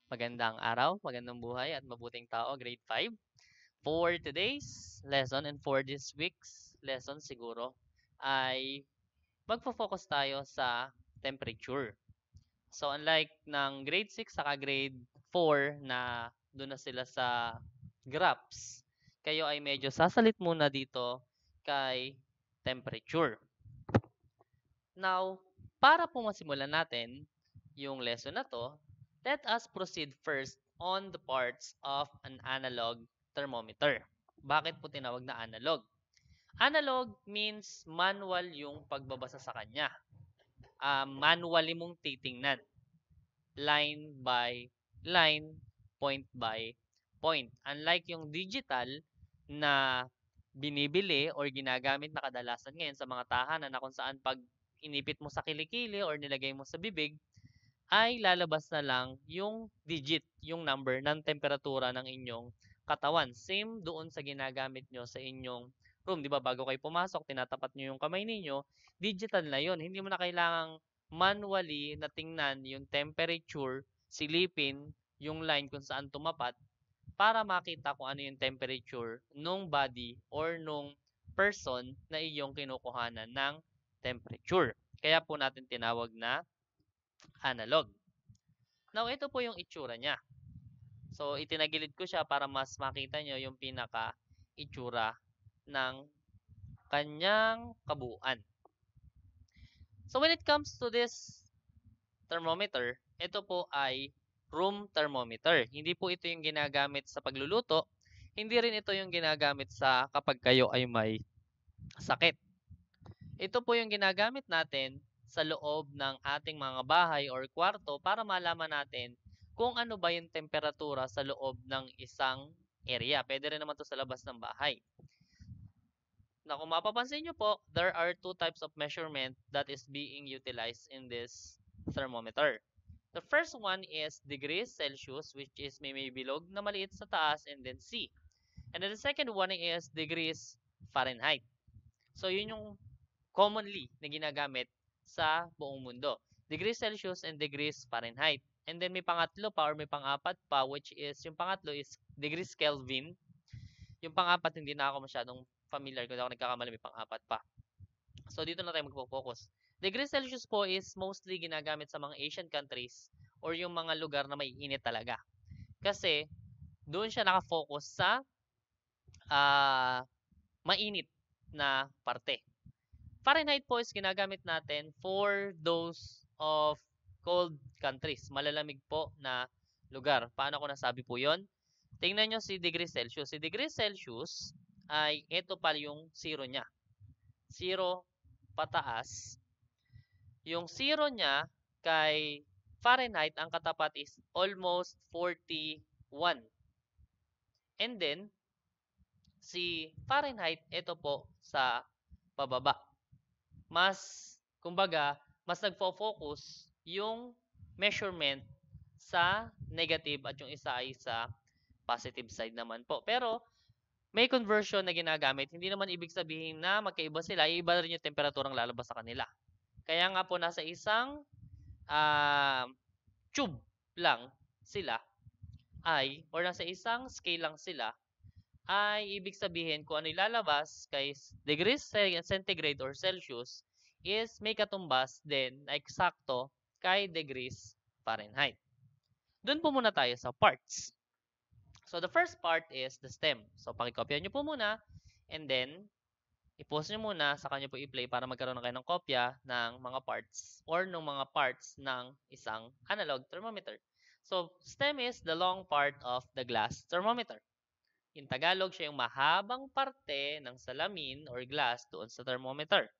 Magandang araw, magandang buhay at mabuting tao, grade 5. For today's lesson and for this week's lesson siguro ay magfo-focus tayo sa temperature. So unlike ng grade 6 saka grade 4 na doon na sila sa graphs, kayo ay medyo sasalit muna dito kay temperature. Now, para po masimulan natin yung lesson na to, let us proceed first on the parts of an analog thermometer. Bakit po tinawag na analog? Analog means manual yung pagbabasa sa kanya. Manually mong titingnan. Line by line, point by point. Unlike yung digital na binibili or ginagamit na kadalasan ngayon sa mga tahanan na kung saan pag inipit mo sa kilikili or nilagay mo sa bibig, ay lalabas na lang yung digit, yung number ng temperatura ng inyong katawan. Same doon sa ginagamit nyo sa inyong room. Di ba? Bago kayo pumasok, tinatapat nyo yung kamay ninyo, digital na yon. Hindi mo na kailangang manually na tingnan yung temperature, silipin yung line kung saan tumapat para makita kung ano yung temperature nung body or nung person na iyong kinukuhanan ng temperature. Kaya po natin tinawag na analog. Now, ito po yung itsura niya. So, itinagilid ko siya para mas makita nyo yung pinaka-itsura ng kanyang kabuuan. So, when it comes to this thermometer, ito po ay room thermometer. Hindi po ito yung ginagamit sa pagluluto. Hindi rin ito yung ginagamit sa kapag kayo ay may sakit. Ito po yung ginagamit natin sa loob ng ating mga bahay or kwarto para malaman natin kung ano ba yung temperatura sa loob ng isang area. Pwede rin naman to sa labas ng bahay. Na kung mapapansin nyo po, there are two types of measurement that is being utilized in this thermometer. The first one is degrees Celsius, which is may bilog na maliit sa taas and then C. And then the second one is degrees Fahrenheit. So yun yung commonly na ginagamit sa buong mundo. Degrees Celsius and degrees Fahrenheit. And then may pangatlo pa or may pang-apat pa, which is yung pangatlo is degrees Kelvin. Yung pang-apat hindi na ako masyadong familiar kung ako nagkakamali, may pang-apat pa. So dito na tayo magpo-focus. Degrees Celsius po is mostly ginagamit sa mga Asian countries or yung mga lugar na may init talaga. Kasi doon siya nakafocus sa mainit na parte. Fahrenheit po is ginagamit natin for those of cold countries. Malalamig po na lugar. Paano ko nasabi po yon? Tingnan nyo si degree Celsius. Si degree Celsius ay ito pa yung zero niya. Zero pataas. Yung zero niya kay Fahrenheit, ang katapat is almost 41. And then, si Fahrenheit, ito po sa pababa. Kumbaga, mas nagfo-focus yung measurement sa negative at yung isa ay sa positive side naman po. Pero, may conversion na ginagamit. Hindi naman ibig sabihin na magkaiba sila. Iba rin yung temperaturang lalabas sa kanila. Kaya nga po, nasa isang tube lang sila or nasa isang scale lang sila, ay ibig sabihin kung ano ilalabas kay degrees centigrade or Celsius is may katumbas din na eksakto kay degrees Fahrenheit. Doon po muna tayo sa parts. So the first part is the stem. So pakikopya nyo po muna and then i-pause nyo muna, saka nyo po i-play para magkaroon na kayo ng kopya ng mga parts or ng mga parts ng isang analog thermometer. So stem is the long part of the glass thermometer. In Tagalog, siya yung mahabang parte ng salamin or glass doon sa thermometer.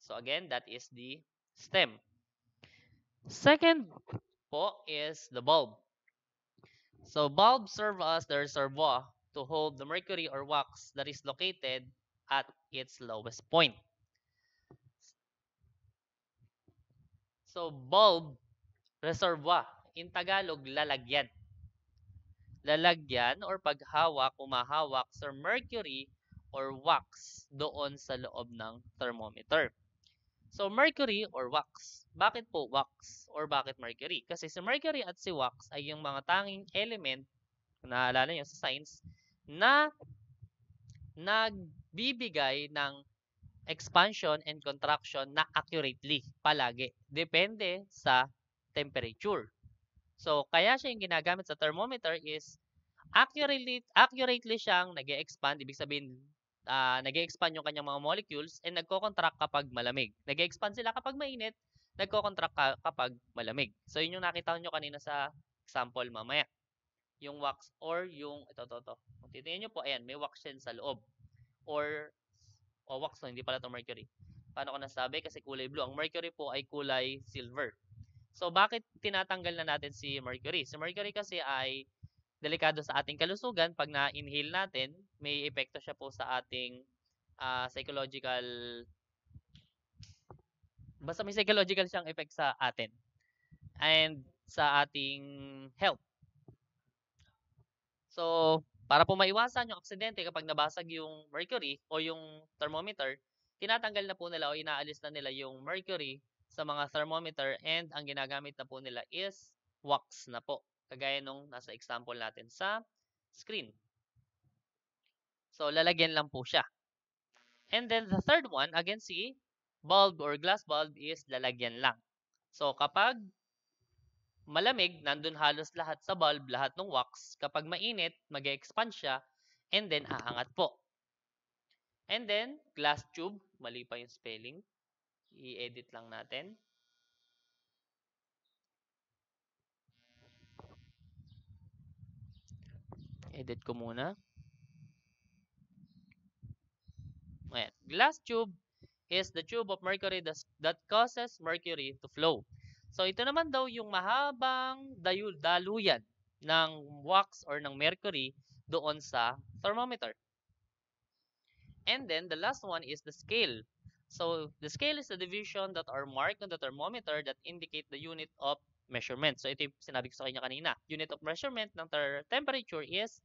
So again, that is the stem. Second po is the bulb. So bulb serve as the reservoir to hold the mercury or wax that is located at its lowest point. So bulb, reservoir. In Tagalog, lalagyan. Lalagyan or paghawak, umahawak sa mercury or wax doon sa loob ng thermometer. So, mercury or wax. Bakit po wax or bakit mercury? Kasi si mercury at si wax ay yung mga tanging element, kung naalala nyo sa science, na nagbibigay ng expansion and contraction na accurately palagi. Depende sa temperature. So, kaya siya yung ginagamit sa thermometer is accurately siyang nag-expand. Ibig sabihin, nag-expand yung kanyang mga molecules and nagko-contract kapag malamig. Nag-expand sila kapag mainit, nagko-contract kapag malamig. So, yun yung nakita nyo kanina sa example mamaya. Yung wax or yung, ito. Kung titingnan nyo po, ayan, may wax yan sa loob. Or wax, no, hindi pala ito mercury. Paano ko nasabi? Kasi kulay blue. Ang mercury po ay kulay silver. So, bakit tinatanggal na natin si mercury? Si mercury kasi ay delikado sa ating kalusugan. Pag na-inhale natin, may epekto siya po sa ating psychological, basta may psychological siyang effect sa atin and sa ating health. So, para po maiwasan yung aksidente kapag nabasag yung mercury o yung thermometer, tinatanggal na po nila o inaalis na nila yung mercury sa mga thermometer and ang ginagamit na po nila is wax na po. Kagaya nung nasa example natin sa screen. So, lalagyan lang po siya. And then the third one, again si bulb or glass bulb is lalagyan lang. So, kapag malamig, nandun halos lahat sa bulb, lahat ng wax. Kapag mainit, mag-expand siya, and then aangat po. And then, glass tube, mali pa yung spelling. I-edit lang natin. Edit ko muna. Ayan. Glass tube is the tube of mercury that causes mercury to flow. So, ito naman daw yung mahabang daluyan ng wax or ng mercury doon sa thermometer. And then, the last one is the scale. So, the scale is the division that are marked on the thermometer that indicate the unit of measurement. So, ito yung sinabi ko sa kanya kanina. Unit of measurement ng temperature is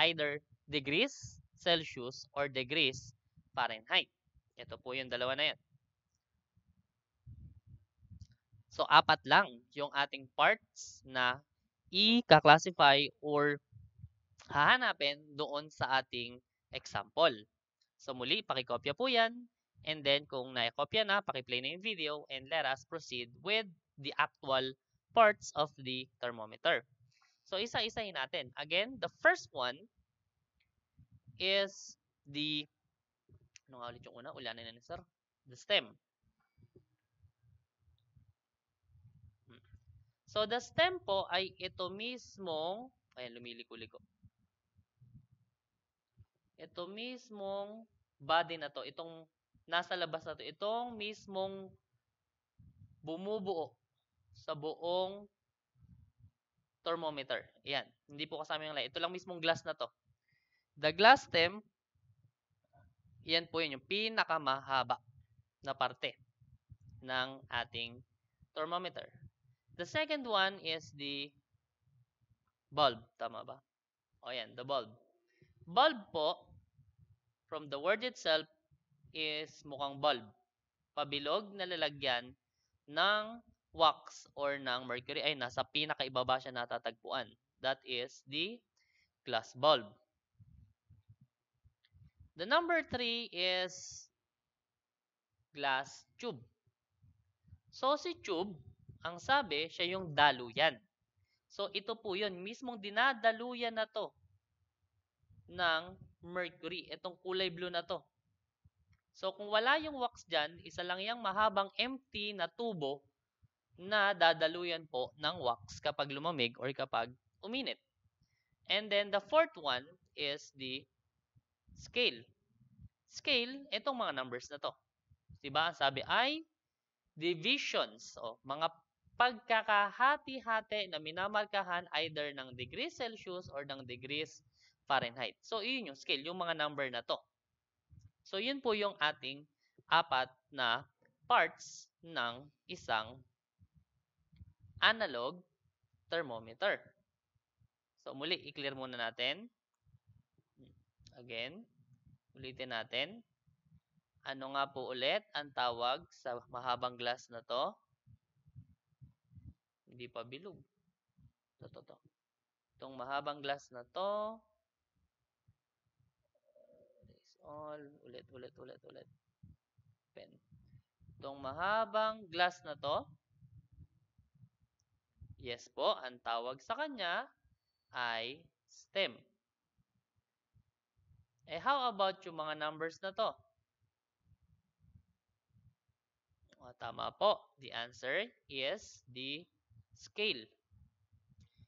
either degrees Celsius or degrees Fahrenheit. Ito po yung dalawa na yan. So, apat lang yung ating parts na i-classify or hahanapin doon sa ating example. So, muli, pakikopya po yan. And then, kung nakikopya na, pakiplay na yung video and let us proceed with the actual parts of the thermometer. So, isa-isahin natin. Again, the first one is the, ano nga ulit yung una? Ulanin na ni sir. The stem. So, the stem po ay ito mismong, ayan, lumiliko-liko. Ito mismong body na to, itong nasa labas na to, itong mismong bumubuo sa buong thermometer. Ayan, hindi po kasama yung light. Ito lang mismong glass na to. The glass stem, yan po yun, yung pinakamahaba na parte ng ating thermometer. The second one is the bulb. Tama ba? O yan, the bulb. Bulb po, from the word itself, is mukhang bulb. Pabilog na lalagyan ng wax or ng mercury ay nasa pinakaibaba siya natatagpuan. That is the glass bulb. The number 3 is glass tube. So, si tube, ang sabi, siya yung daluyan. So, ito po yun. Mismong dinadaluyan na to ng mercury. Itong kulay blue na to. So, kung wala yung wax dyan, isa lang yung mahabang empty na tubo na dadaluyan po ng wax kapag lumamig or kapag uminit. And then, the fourth one is the scale. Scale, itong mga numbers na to. Diba? Ang sabi ay divisions o mga pagkakahati-hati na minamarkahan either ng degrees Celsius or ng degrees Fahrenheit. So, yun yung scale, yung mga number na to. So, yun po yung ating apat na parts ng isang analog thermometer. So, muli, i-clear muna natin. Again, ulitin natin. Ano nga po ulit ang tawag sa mahabang glass na to? Hindi pa bilog. To. Itong mahabang glass na to. All. Ulit. Pen. Itong mahabang glass na to. Yes po, ang tawag sa kanya ay stem. How about yung mga numbers na to? Tama po. The answer is the scale.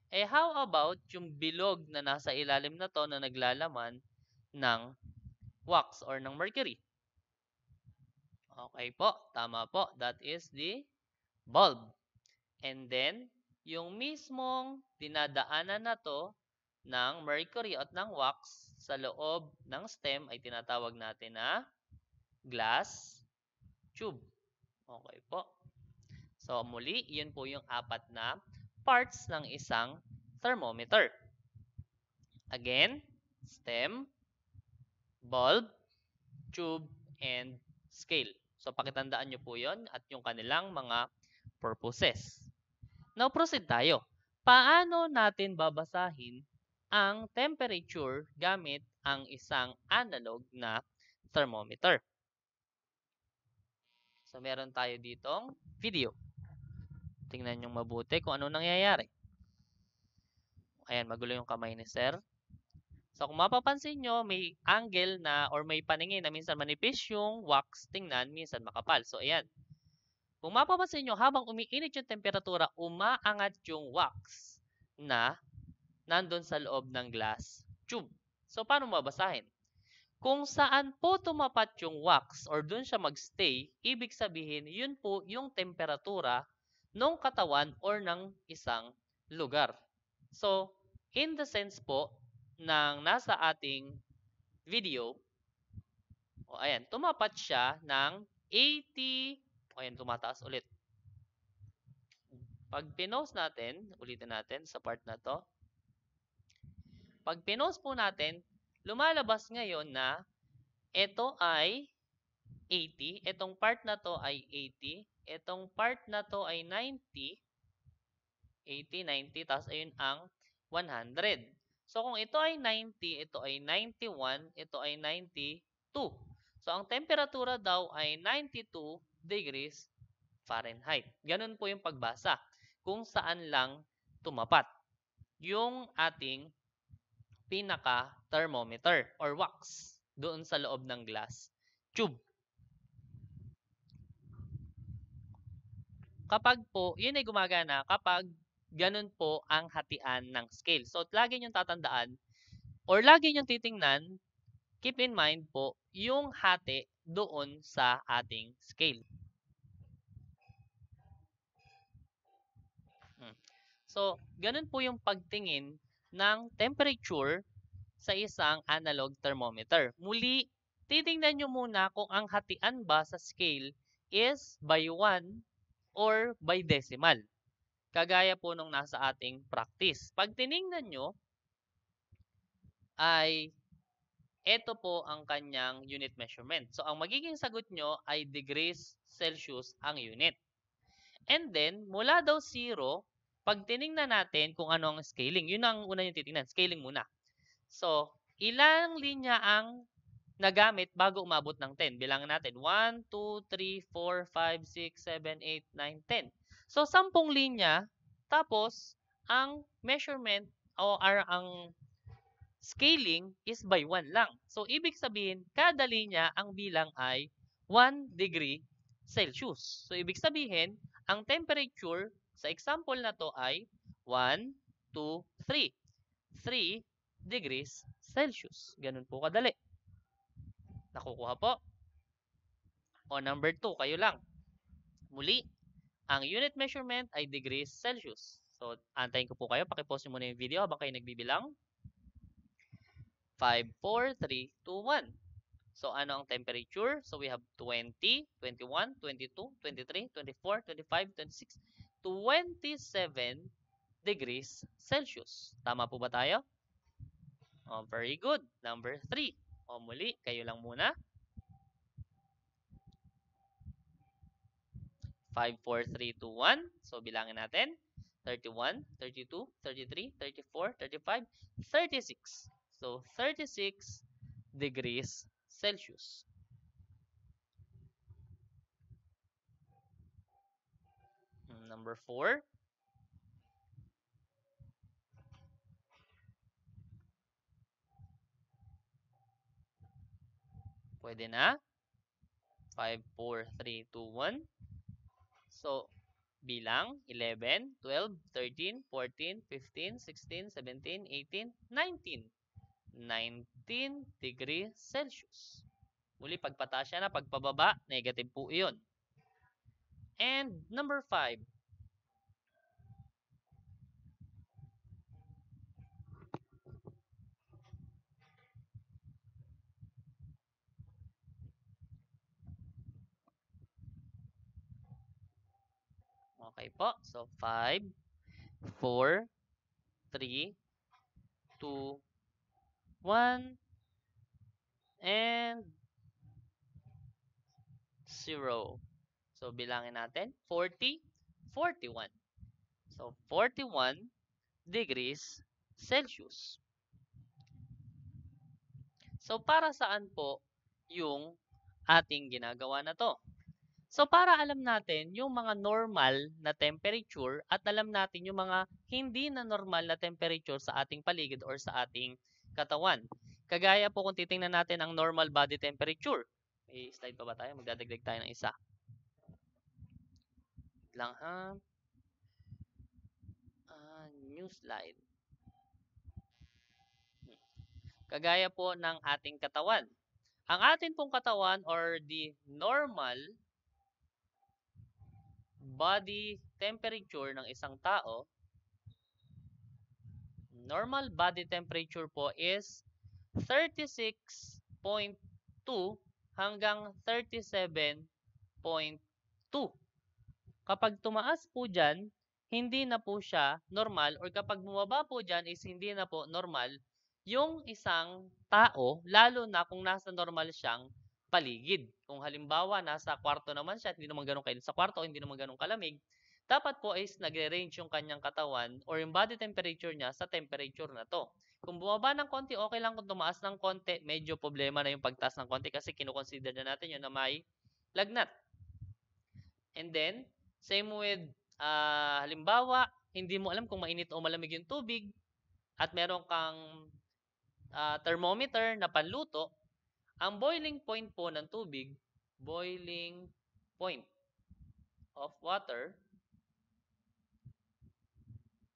How about yung bilog na nasa ilalim na to na naglalaman ng wax or ng mercury? Okay po. Tama po. That is the bulb. And then, yung mismong dinadaanan na to ng mercury at ng wax sa loob ng stem ay tinatawag natin na glass tube. Okay po. So, muli, yun po yung 4 na parts ng isang thermometer. Again, stem, bulb, tube, and scale. So, pakitandaan nyo po yun at yung kanilang mga purposes. Now, proceed tayo. Paano natin babasahin ang temperature gamit ang isang analog na thermometer? So, meron tayo ditong video. Tingnan nyo mabuti kung ano nangyayari. Ayan, magulo yung kamay ni sir. So, kung mapapansin nyo, may angle na or may paningin na minsan manipis yung wax, tingnan, minsan makapal. So, ayan. Kung mapapansin nyo, habang umiinit yung temperatura, umaangat yung wax na nandun sa loob ng glass tube. So, paano mabasahin? Kung saan po tumapat yung wax or dun siya magstay, ibig sabihin, yun po yung temperatura ng katawan or ng isang lugar. So, in the sense po ng nasa ating video, ayan, tumapat siya ng 80, ayan, tumataas ulit. Pag pinost natin, ulitin natin sa part na to. Pag pinost po natin, lumalabas ngayon na ito ay 80, itong part na to ay 80, itong part na to ay 90, 80, 90, tapos ayun ang 100. So, kung ito ay 90, ito ay 91, ito ay 92. So, ang temperatura daw ay 92 degrees Fahrenheit. Ganun po yung pagbasa kung saan lang tumapat yung ating pinaka-thermometer or wax doon sa loob ng glass tube. Kapag po, yun ay gumagana kapag ganun po ang hatian ng scale. So, lagi nyo tatandaan or lagi nyo titingnan, keep in mind po, yung hati doon sa ating scale. So, ganun po yung pagtingin ng temperature sa isang analog thermometer. Muli, titingnan nyo muna kung ang hatian ba sa scale is by 1 or by decimal. Kagaya po nung nasa ating practice. Pag tiningnan nyo, ay ito po ang kanyang unit measurement. So, ang magiging sagot nyo ay degrees Celsius ang unit. And then, mula daw 0, pag tiningnan natin kung ano ang scaling, yun ang una yung titingnan. Scaling muna. So, ilang linya ang nagamit bago umabot ng 10? Bilangan natin. 1, 2, 3, 4, 5, 6, 7, 8, 9, 10. So, 10 linya. Tapos, ang measurement o ang scaling is by 1 lang. So, ibig sabihin, kada linya ang bilang ay 1 degree Celsius. So, ibig sabihin, ang temperature sa example na to ay 1, 2, 3. 3 degrees Celsius. Ganun po kadali. Nakukuha po? O number 2, kayo lang. Muli, ang unit measurement ay degrees Celsius. So, antayin ko po kayo. Pakipause muna yung video habang kayo nagbibilang. 5, 4, 3, 2, 1. So, ano ang temperature? So, we have 20, 21, 22, 23, 24, 25, 26, 27 degrees Celsius. Tama po ba tayo? Oh, very good. Number 3. O muli, kayo lang muna. 5, 4, 3, 2, 1. So, bilangin natin. 31, 32, 33, 34, 35, 36. So, 36 degrees Celsius. Number 4. Pwede na. 5, 4, 3, 2, 1. So, bilang 11, 12, 13, 14, 15, 16, 17, 18, 19. 19 degrees Celsius. Muli, pagpataas siya na, pagpababa, negative po iyon. And number 5. Okay po. So, 5, 4, 3, 2, 1, and 0. So, bilangin natin. 40, 41. So, 41 degrees Celsius. So, para saan po yung ating ginagawa na to? So, para alam natin yung mga normal na temperature at alam natin yung mga hindi na normal na temperature sa ating paligid or sa ating katawan. Kagaya po kung titingnan natin ang normal body temperature. May slide pa ba tayo? Magdadagdag tayo ng isa. Lang ha. New slide. Kagaya po ng ating katawan. Ang atin pong katawan or the normal body temperature ng isang tao, normal body temperature po is 36.2 hanggang 37.2. Kapag tumaas po dyan, hindi na po siya normal, or kapag bumaba po dyan is hindi na po normal yung isang tao, lalo na kung nasa normal siyang paligid. Kung halimbawa, nasa kwarto naman siya, hindi naman ganun kainit sa kwarto, hindi naman ganun kalamig, dapat po is nagre-range yung kanyang katawan or yung body temperature niya sa temperature na to. Kung bumaba ng konti, okay lang. Kung tumaas ng konti, medyo problema na yung pagtaas ng konti kasi kinukonsider na natin yun na may lagnat. And then, same with, halimbawa, hindi mo alam kung mainit o malamig yung tubig at meron kang thermometer na panluto, ang boiling point po ng tubig, boiling point of water,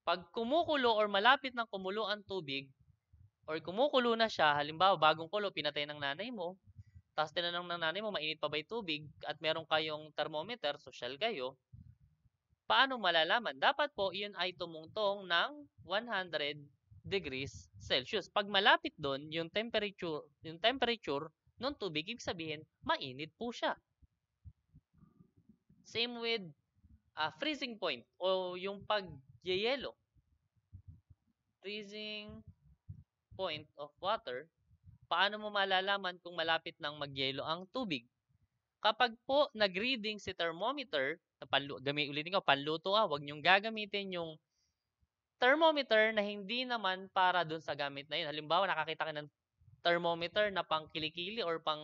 pag kumukulo or malapit ng kumulo ang tubig, or kumukulo na siya, halimbawa bagong kulo, pinatay ng nanay mo, tapos tinanong ng nanay mo, mainit pa ba yung tubig, at meron kayong thermometer, social kayo, paano malalaman? Dapat po, yun ay tumungtong ng 100 degrees Celsius. Pag malapit doon, yung temperature ng tubig, ibig sabihin, mainit po siya. Same with freezing point o yung pagyeyelo. Freezing point of water, paano mo malalaman kung malapit nang magyelo ang tubig? Kapag po nag-reading si thermometer, ulitin ko, panluto wag niyong gagamitin yung thermometer na hindi naman para dun sa gamit na yun. Halimbawa, nakakita ka ng thermometer na pang kilikili or pang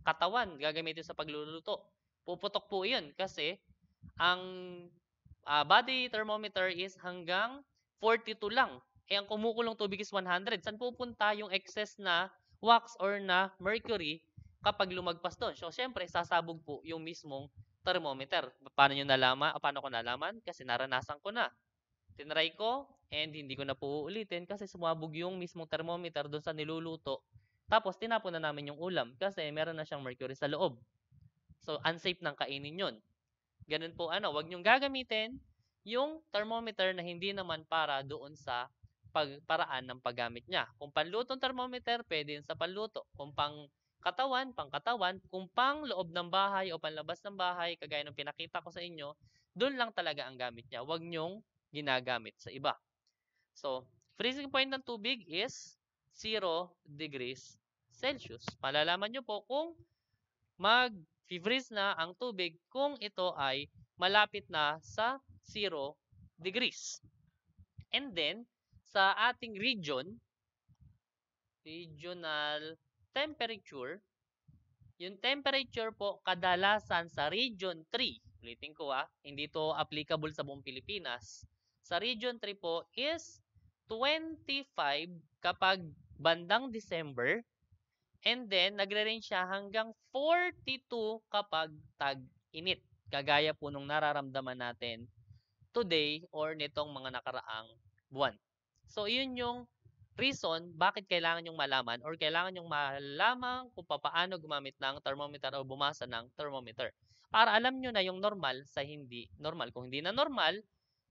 katawan, gagamitin sa pagluluto. Puputok po yun kasi ang body thermometer is hanggang 42 lang. Ang kumukulong tubig is 100. Saan pupunta yung excess na wax or na mercury kapag lumagpas doon? So, syempre, sasabog po yung mismong thermometer. Paano ko nalaman? Kasi naranasan ko na. Tinry ko and hindi ko na po uulitin kasi sumabog yung mismong thermometer doon sa niluluto. Tapos, tinapon na namin yung ulam kasi meron na siyang mercury sa loob. So, unsafe nang kainin yun. Ganun po, wag niyong gagamitin yung thermometer na hindi naman para doon sa paraan ng paggamit niya. Kung panlutong thermometer, pwede yun sa panluto. Kung pang katawan, kung pang loob ng bahay o panlabas ng bahay, kagaya ng pinakita ko sa inyo, doon lang talaga ang gamit niya. Huwag niyong ginagamit sa iba. So, freezing point ng tubig is 0 degrees Celsius. Malalaman nyo po kung mag-freeze na ang tubig kung ito ay malapit na sa 0 degrees. And then, sa ating regional temperature, yung temperature po kadalasan sa Region 3, ulitin ko hindi to applicable sa buong Pilipinas. Sa Region 3 po is 25 kapag bandang December, and then nagre-range siya hanggang 42 kapag tag-init. Kagaya po nung nararamdaman natin today or nitong mga nakaraang buwan. So, yun yung reason bakit kailangan yung malaman or kailangan yung malaman kung paano gumamit ng thermometer o bumasa ng thermometer. Para alam nyo na yung normal sa hindi normal. Kung hindi na normal,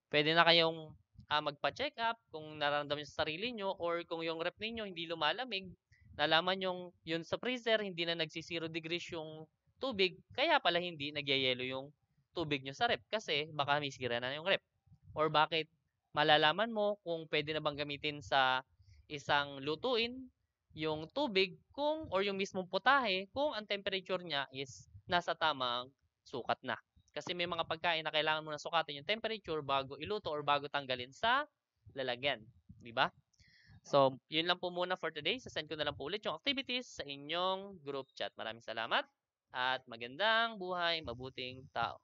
pwede na kayong magpa-check up kung nararamdaman nyo sa sarili nyo or kung yung rep ninyo hindi lumalamig, nalaman yung yun sa freezer, hindi na nagsi 0 degrees yung tubig, kaya pala hindi nagyayelo yung tubig nyo sa rep kasi baka may sira na yung rep. Or bakit malalaman mo kung pwede na bang gamitin sa isang lutuin yung tubig kung or yung mismong putahe kung ang temperature niya is nasa tamang sukat na. Kasi may mga pagkain na kailangan mo na sukatin yung temperature bago iluto or bago tanggalin sa lalagyan. Di ba? So, yun lang po muna for today. Sasend ko na lang po ulit yung activities sa inyong group chat. Maraming salamat at magandang buhay, mabuting tao.